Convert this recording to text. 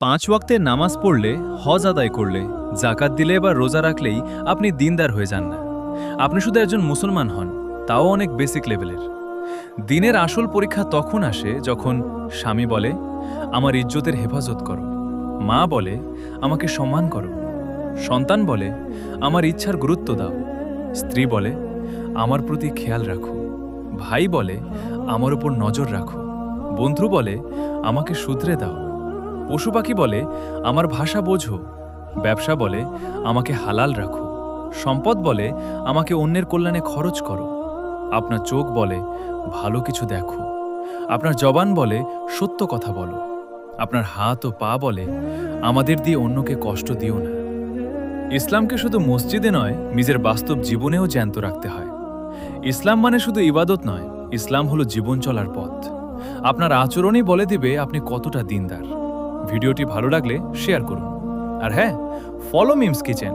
5 ওয়াক্তের নামাজ পড়লে, হজ আদায় করলে, জাকাত দিলে বা রোজা রাখলেই আপনি দিনদার হয়ে যান না। আপনি শুধু একজন মুসলমান হন, তাও অনেক বেসিক লেভেলের। দিনের আসল পরীক্ষা তখন আসে যখন স্বামী বলে, আমার ইজ্জতের হেফাজত করো, মা বলে, আমাকে সম্মান করো, সন্তান বলে, আমার ইচ্ছার গুরুত্ব দাও, স্ত্রী বলে, আমার প্রতি খেয়াল রাখো, ভাই বলে, আমার উপর নজর রাখো, বন্ধু বলে, আমাকে শুধরে দাও, পশু পাখি বলে, আমার ভাষা বোঝো, ব্যবসা বলে, আমাকে হালাল রাখো, সম্পদ বলে, আমাকে অন্যের কল্যাণে খরচ করো, আপনার চোখ বলে, ভালো কিছু দেখো, আপনার জবান বলে, সত্য কথা বলো, আপনার হাত ও পা বলে, আমাদের দিয়ে অন্যকে কষ্ট দিও না। ইসলামকে শুধু মসজিদে নয়, নিজের বাস্তব জীবনেও জ্যান্ত রাখতে হয়। ইসলাম মানে শুধু ইবাদত নয়, ইসলাম হলো জীবন চলার পথ। আপনার আচরণই বলে দিবে আপনি কতটা দিনদার। ভিডিওটি ভালো লাগলে শেয়ার করুন। আর হ্যাঁ, ফলো মিমস কিচেন।